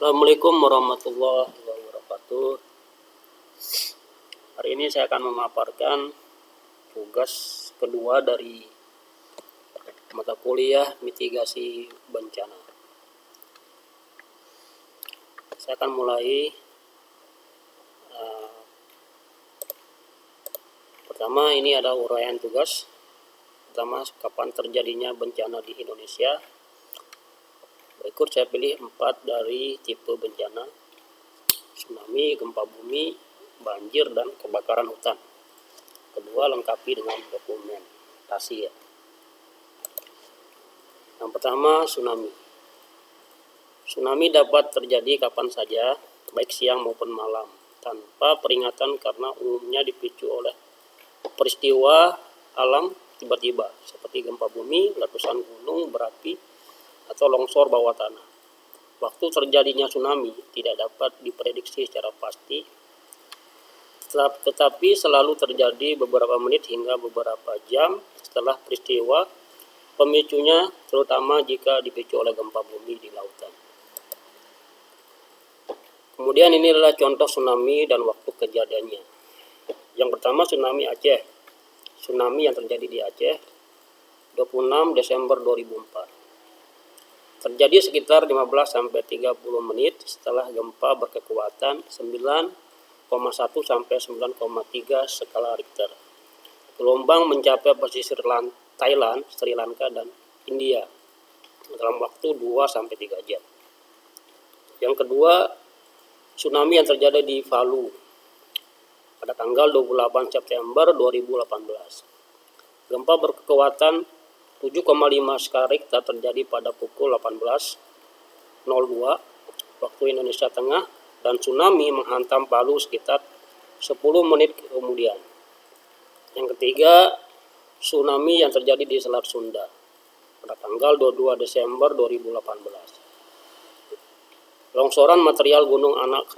Assalamualaikum warahmatullahi wabarakatuh. Hari ini saya akan memaparkan tugas kedua dari mata kuliah mitigasi bencana. Saya akan mulai. Pertama, ini ada uraian tugas. Pertama, kapan terjadinya bencana di Indonesia. Berikut saya pilih 4 dari tipe bencana: tsunami, gempa bumi, banjir, dan kebakaran hutan. Kedua, lengkapi dengan dokumentasi ya. Yang pertama, tsunami. Tsunami dapat terjadi kapan saja, baik siang maupun malam, tanpa peringatan karena umumnya dipicu oleh peristiwa alam tiba-tiba seperti gempa bumi, letusan gunung berapi, atau longsor bawah tanah. Waktu terjadinya tsunami tidak dapat diprediksi secara pasti, tetapi selalu terjadi beberapa menit hingga beberapa jam setelah peristiwa. Pemicunya terutama jika dipicu oleh gempa bumi di lautan. Kemudian ini adalah contoh tsunami dan waktu kejadiannya. Yang pertama, tsunami Aceh. Tsunami yang terjadi di Aceh 26 Desember 2004. Terjadi sekitar 15-30 menit setelah gempa berkekuatan 9,1 sampai 9,3 skala Richter. Gelombang mencapai pesisir Thailand, Sri Lanka, dan India dalam waktu 2-3 jam. Yang kedua, tsunami yang terjadi di Palu pada tanggal 28 September 2018. Gempa berkekuatan 7,5 skala Richter terjadi pada pukul 18.02 waktu Indonesia Tengah, dan tsunami menghantam Palu sekitar 10 menit kemudian. Yang ketiga, tsunami yang terjadi di Selat Sunda pada tanggal 22 Desember 2018. Longsoran material Gunung Anak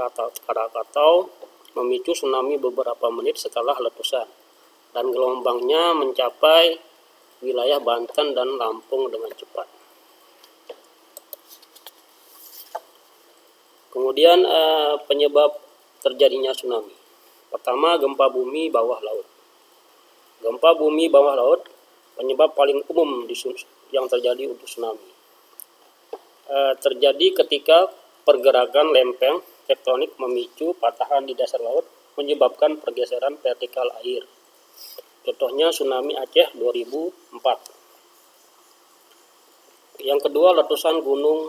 Krakatau memicu tsunami beberapa menit setelah letusan, dan gelombangnya mencapai wilayah Banten dan Lampung dengan cepat. Kemudian penyebab terjadinya tsunami. Pertama, gempa bumi bawah laut. Gempa bumi bawah laut penyebab paling umum yang terjadi untuk tsunami. Terjadi ketika pergerakan lempeng tektonik memicu patahan di dasar laut, menyebabkan pergeseran vertikal air. Contohnya tsunami Aceh 2004. Yang kedua, letusan gunung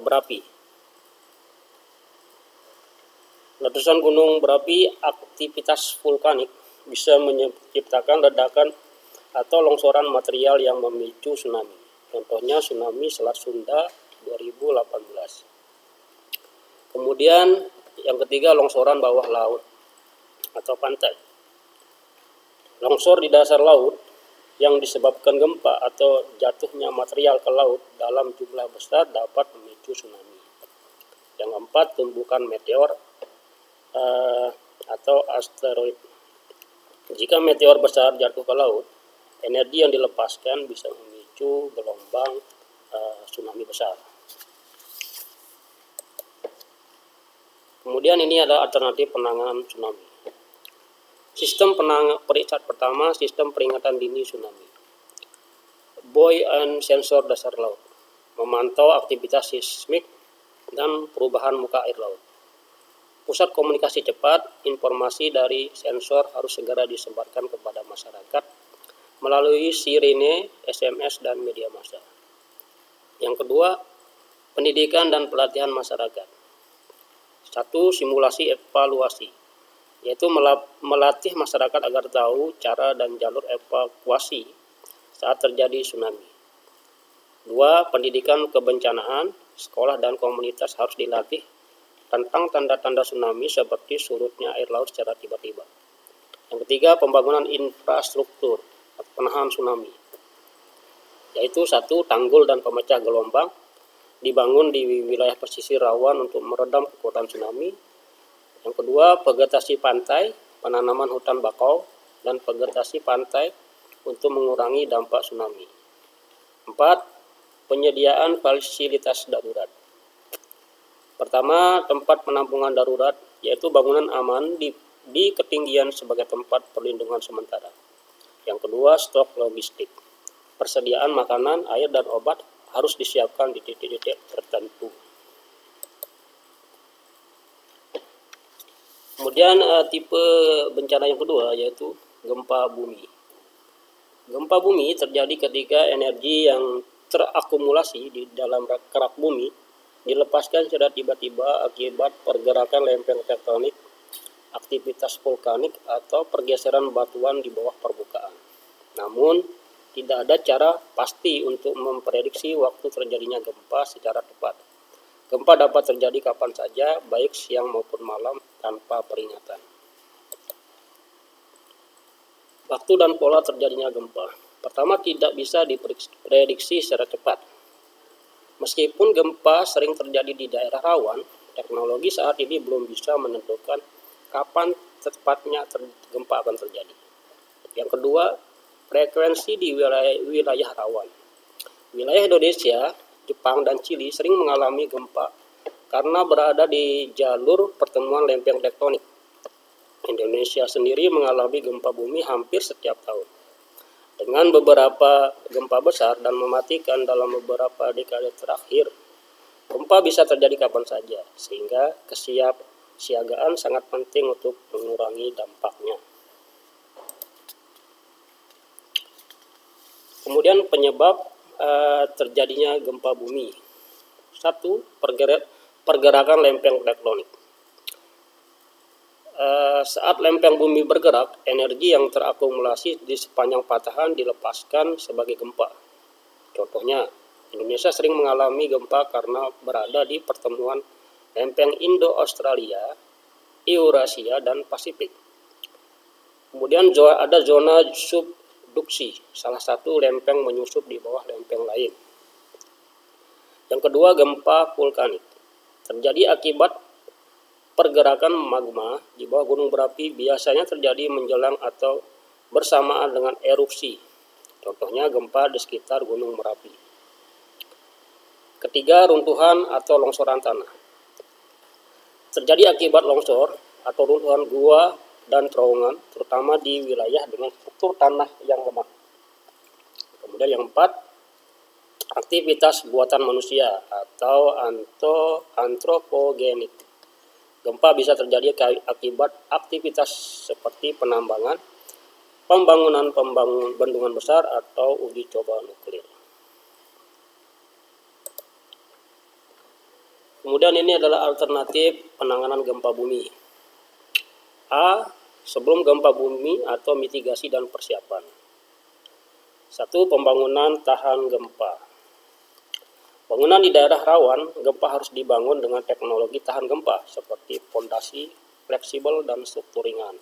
berapi. Letusan gunung berapi aktivitas vulkanik bisa menciptakan ledakan atau longsoran material yang memicu tsunami. Contohnya tsunami Selat Sunda 2018. Kemudian yang ketiga, longsoran bawah laut atau pantai. Longsor di dasar laut yang disebabkan gempa atau jatuhnya material ke laut dalam jumlah besar dapat memicu tsunami. Yang keempat, tumbukan meteor atau asteroid. Jika meteor besar jatuh ke laut, energi yang dilepaskan bisa memicu gelombang tsunami besar. Kemudian ini ada alternatif penanganan tsunami. Sistem pertama, sistem peringatan dini tsunami. Buoy and sensor dasar laut memantau aktivitas seismik dan perubahan muka air laut. Pusat komunikasi cepat, informasi dari sensor harus segera disebarkan kepada masyarakat melalui sirene, SMS, dan media massa. Yang kedua, pendidikan dan pelatihan masyarakat. 1. Simulasi evaluasi, yaitu melatih masyarakat agar tahu cara dan jalur evakuasi saat terjadi tsunami. 2. Pendidikan kebencanaan, sekolah dan komunitas harus dilatih tentang tanda-tanda tsunami seperti surutnya air laut secara tiba-tiba. Yang ketiga, pembangunan infrastruktur penahan tsunami, yaitu 1. Tanggul dan pemecah gelombang dibangun di wilayah pesisir rawan untuk meredam kekuatan tsunami. Yang kedua, vegetasi pantai, penanaman hutan bakau dan vegetasi pantai untuk mengurangi dampak tsunami. 4. Penyediaan fasilitas darurat. Pertama, tempat penampungan darurat, yaitu bangunan aman di ketinggian sebagai tempat perlindungan sementara. Yang kedua, stok logistik. Persediaan makanan, air, dan obat harus disiapkan di titik-titik tertentu. Kemudian tipe bencana yang kedua yaitu gempa bumi. Gempa bumi terjadi ketika energi yang terakumulasi di dalam kerak bumi dilepaskan secara tiba-tiba akibat pergerakan lempeng tektonik, aktivitas vulkanik, atau pergeseran batuan di bawah permukaan. Namun, tidak ada cara pasti untuk memprediksi waktu terjadinya gempa secara tepat. Gempa dapat terjadi kapan saja, baik siang maupun malam, tanpa peringatan. Waktu dan pola terjadinya gempa. Pertama, tidak bisa diprediksi secara cepat. Meskipun gempa sering terjadi di daerah rawan, teknologi saat ini belum bisa menentukan kapan tepatnya gempa akan terjadi. Yang kedua, frekuensi di wilayah rawan. Wilayah Indonesia, Jepang, dan Chili sering mengalami gempa karena berada di jalur pertemuan lempeng tektonik. Indonesia sendiri mengalami gempa bumi hampir setiap tahun. Dengan beberapa gempa besar dan mematikan dalam beberapa dekade terakhir, gempa bisa terjadi kapan saja, sehingga kesiapsiagaan sangat penting untuk mengurangi dampaknya. Kemudian penyebab terjadinya gempa bumi. 1. Pergerakan lempeng tektonik. Saat lempeng bumi bergerak, energi yang terakumulasi di sepanjang patahan dilepaskan sebagai gempa. Contohnya, Indonesia sering mengalami gempa karena berada di pertemuan lempeng Indo-Australia, Eurasia, dan Pasifik. Kemudian ada zona subduksi, salah satu lempeng menyusup di bawah lempeng lain. Yang kedua, gempa vulkanik. Terjadi akibat pergerakan magma di bawah gunung berapi, biasanya terjadi menjelang atau bersamaan dengan erupsi. Contohnya gempa di sekitar gunung Merapi. Ketiga, runtuhan atau longsoran tanah. Terjadi akibat longsor atau runtuhan gua dan terowongan, terutama di wilayah dengan struktur tanah yang lemah. Kemudian yang 4, aktivitas buatan manusia atau antropogenik. Gempa bisa terjadi akibat aktivitas seperti penambangan, pembangunan bendungan besar, atau uji coba nuklir. Kemudian ini adalah alternatif penanganan gempa bumi. A. Sebelum gempa bumi atau mitigasi dan persiapan. 1. Pembangunan tahan gempa. Bangunan di daerah rawan gempa harus dibangun dengan teknologi tahan gempa seperti fondasi fleksibel dan struktur ringan.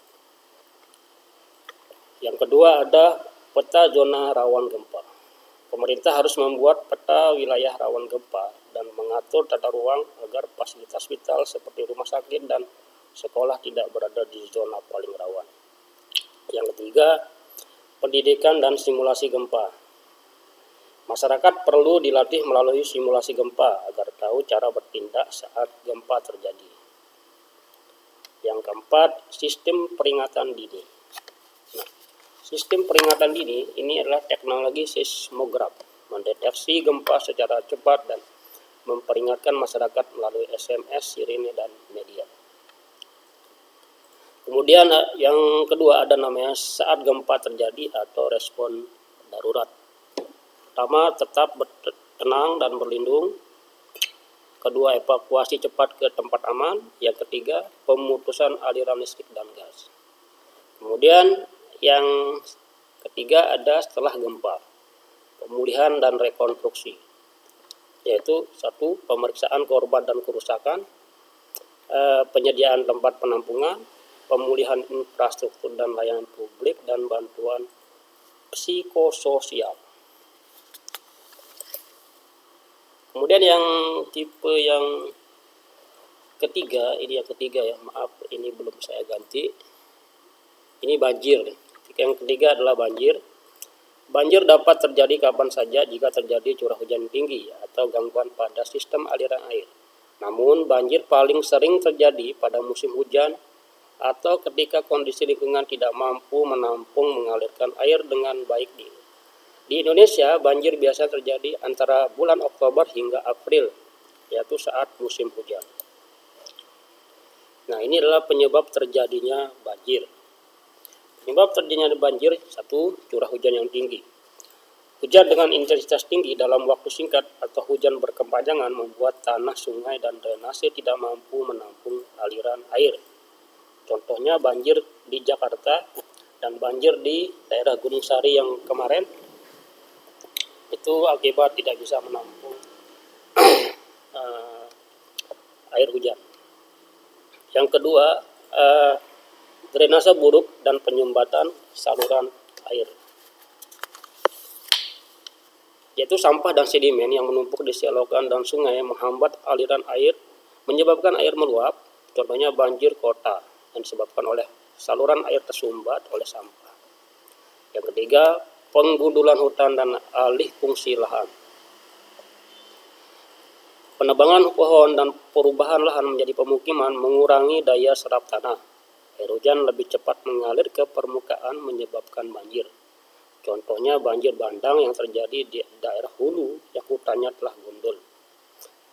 Yang kedua ada peta zona rawan gempa. Pemerintah harus membuat peta wilayah rawan gempa dan mengatur tata ruang agar fasilitas vital seperti rumah sakit dan sekolah tidak berada di zona paling rawan. Yang ketiga, pendidikan dan simulasi gempa. Masyarakat perlu dilatih melalui simulasi gempa agar tahu cara bertindak saat gempa terjadi. Yang keempat, sistem peringatan dini. Nah, sistem peringatan dini ini adalah teknologi seismograf, mendeteksi gempa secara cepat dan memperingatkan masyarakat melalui SMS, sirine, dan media. Kemudian yang kedua ada namanya saat gempa terjadi atau respon darurat. Pertama, tetap tenang dan berlindung. Kedua, evakuasi cepat ke tempat aman. Yang ketiga, pemutusan aliran listrik dan gas. Kemudian yang ketiga ada setelah gempa, pemulihan dan rekonstruksi. Yaitu 1. Pemeriksaan korban dan kerusakan, penyediaan tempat penampungan, pemulihan infrastruktur dan layanan publik, dan bantuan psikososial. Kemudian yang tipe yang ketiga, ini yang ketiga ya, maaf ini belum saya ganti. Ini banjir. Yang ketiga adalah banjir. Banjir dapat terjadi kapan saja jika terjadi curah hujan tinggi atau gangguan pada sistem aliran air. Namun banjir paling sering terjadi pada musim hujan atau ketika kondisi lingkungan tidak mampu menampung mengalirkan air dengan baik. Di Indonesia, banjir biasa terjadi antara bulan Oktober hingga April, yaitu saat musim hujan. Nah, ini adalah penyebab terjadinya banjir. Penyebab terjadinya banjir, satu, curah hujan yang tinggi. Hujan dengan intensitas tinggi dalam waktu singkat atau hujan berkepanjangan membuat tanah, sungai, dan drainase tidak mampu menampung aliran air. Contohnya banjir di Jakarta dan banjir di daerah Gunung Sari yang kemarin, itu akibat tidak bisa menampung air hujan. Yang kedua, drainase buruk dan penyumbatan saluran air, yaitu sampah dan sedimen yang menumpuk di selokan dan sungai menghambat aliran air, menyebabkan air meluap. Contohnya banjir kota yang disebabkan oleh saluran air tersumbat oleh sampah. Yang ketiga, penggundulan hutan dan alih fungsi lahan. Penebangan pohon dan perubahan lahan menjadi pemukiman mengurangi daya serap tanah. Air hujan lebih cepat mengalir ke permukaan menyebabkan banjir. Contohnya banjir bandang yang terjadi di daerah hulu yang hutannya telah gundul.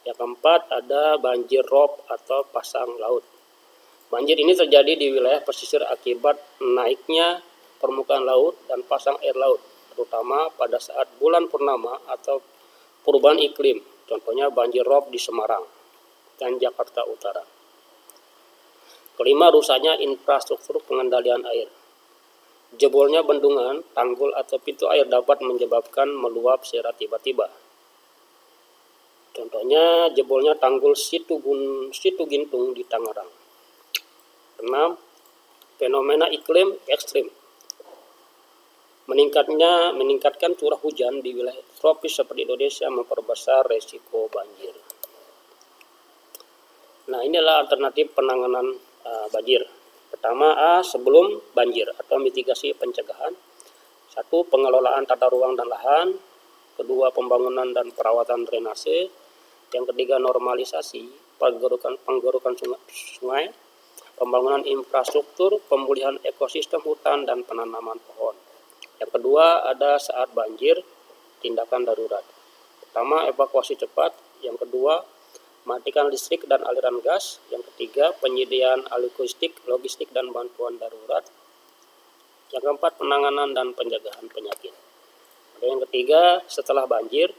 Yang keempat, ada banjir rob atau pasang laut. Banjir ini terjadi di wilayah pesisir akibat naiknya permukaan laut dan pasang air laut, terutama pada saat bulan purnama atau perubahan iklim. Contohnya banjir rob di Semarang dan Jakarta Utara. Kelima, rusaknya infrastruktur pengendalian air. Jebolnya bendungan, tanggul, atau pintu air dapat menyebabkan meluap secara tiba-tiba. Contohnya jebolnya tanggul Situ Gintung di Tangerang. 6. Fenomena iklim ekstrim. Meningkatkan curah hujan di wilayah tropis seperti Indonesia memperbesar resiko banjir. Nah, inilah alternatif penanganan banjir. Pertama, sebelum banjir atau mitigasi pencegahan. 1. Pengelolaan tata ruang dan lahan. 2. Pembangunan dan perawatan drainase. Yang ketiga, normalisasi penggerukan sungai, pembangunan infrastruktur, pemulihan ekosistem hutan, dan penanaman pohon. Yang kedua, ada saat banjir, tindakan darurat. Pertama, evakuasi cepat. Yang kedua, matikan listrik dan aliran gas. Yang ketiga, penyediaan logistik dan bantuan darurat. Yang keempat, penanganan dan pencegahan penyakit. Dan yang ketiga, setelah banjir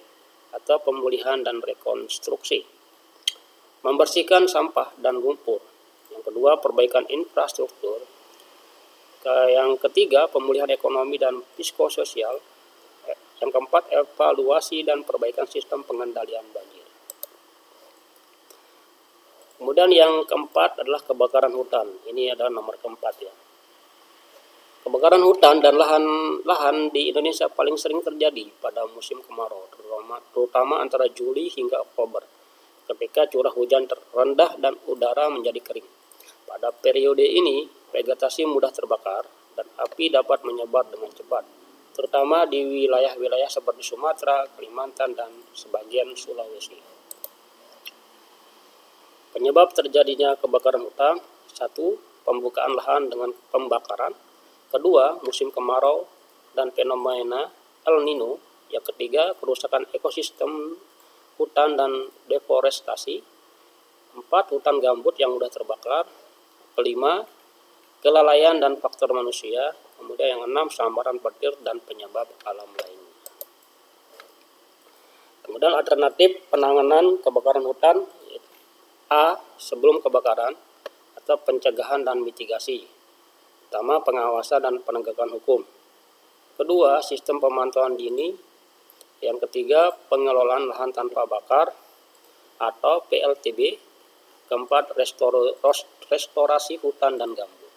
atau pemulihan dan rekonstruksi. Membersihkan sampah dan lumpur. Yang kedua, perbaikan infrastruktur. Yang ketiga, pemulihan ekonomi dan psikososial. Yang keempat, evaluasi dan perbaikan sistem pengendalian banjir. Kemudian yang keempat adalah kebakaran hutan. Ini adalah nomor keempat ya. Kebakaran hutan dan lahan di Indonesia paling sering terjadi pada musim kemarau, terutama antara Juli hingga Oktober, ketika curah hujan terendah dan udara menjadi kering. Pada periode ini, vegetasi mudah terbakar dan api dapat menyebar dengan cepat, terutama di wilayah-wilayah seperti Sumatera, Kalimantan, dan sebagian Sulawesi. Penyebab terjadinya kebakaran hutan: 1. Pembukaan lahan dengan pembakaran. 2. Musim kemarau dan fenomena El Nino. Yang ketiga, kerusakan ekosistem hutan dan deforestasi. 4. Hutan gambut yang mudah terbakar. 5. Kelalaian dan faktor manusia. Kemudian yang 6. Sambaran petir dan penyebab alam lainnya. Kemudian alternatif penanganan kebakaran hutan: A. Sebelum kebakaran atau pencegahan dan mitigasi. Pertama, pengawasan dan penegakan hukum. Kedua, sistem pemantauan dini. Yang ketiga, pengelolaan lahan tanpa bakar atau PLTB. Keempat, restorasi hutan dan gambut.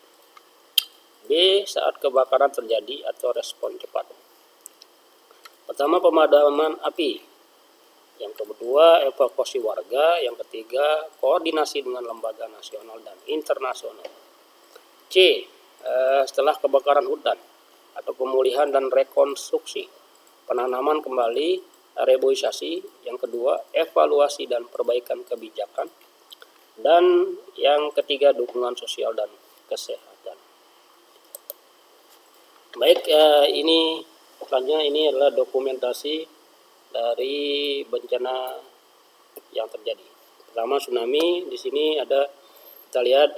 B. Saat kebakaran terjadi atau respon cepat. Pertama, pemadaman api. Yang kedua, evakuasi warga. Yang ketiga, koordinasi dengan lembaga nasional dan internasional. C. Setelah kebakaran hutan atau pemulihan dan rekonstruksi, penanaman kembali reboisasi, yang kedua evaluasi dan perbaikan kebijakan, dan yang ketiga dukungan sosial dan kesehatan. Baik, ini selanjutnya ini adalah dokumentasi dari bencana yang terjadi. Pertama tsunami, di sini ada kita lihat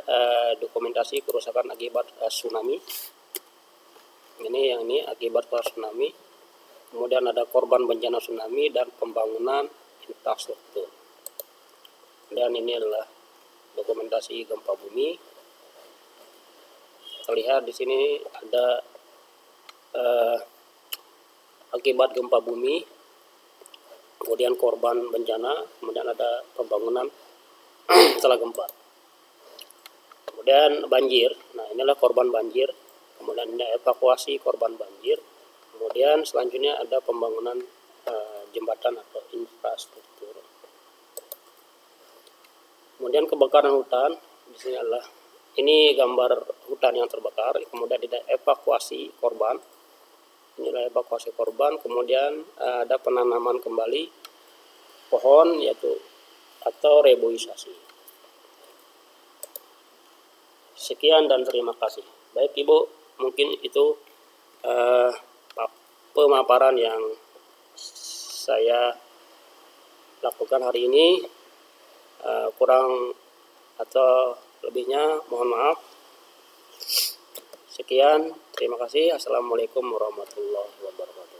dokumentasi kerusakan akibat tsunami. Ini akibat tsunami. Kemudian ada korban bencana tsunami dan pembangunan infrastruktur. Dan ini adalah dokumentasi gempa bumi. Terlihat di sini ada akibat gempa bumi, kemudian korban bencana, kemudian ada pembangunan setelah gempa. Kemudian banjir. Nah, inilah korban banjir. Kemudian ada evakuasi korban banjir. Kemudian selanjutnya ada pembangunan jembatan atau infrastruktur. Kemudian kebakaran hutan, di sini adalah ini gambar hutan yang terbakar. Kemudian ada evakuasi korban. Inilah evakuasi korban. Kemudian ada penanaman kembali pohon yaitu atau reboisasi. Sekian dan terima kasih. Baik Ibu, mungkin itu pemaparan yang saya lakukan hari ini. Kurang atau lebihnya mohon maaf. Sekian, terima kasih. Assalamualaikum warahmatullahi wabarakatuh.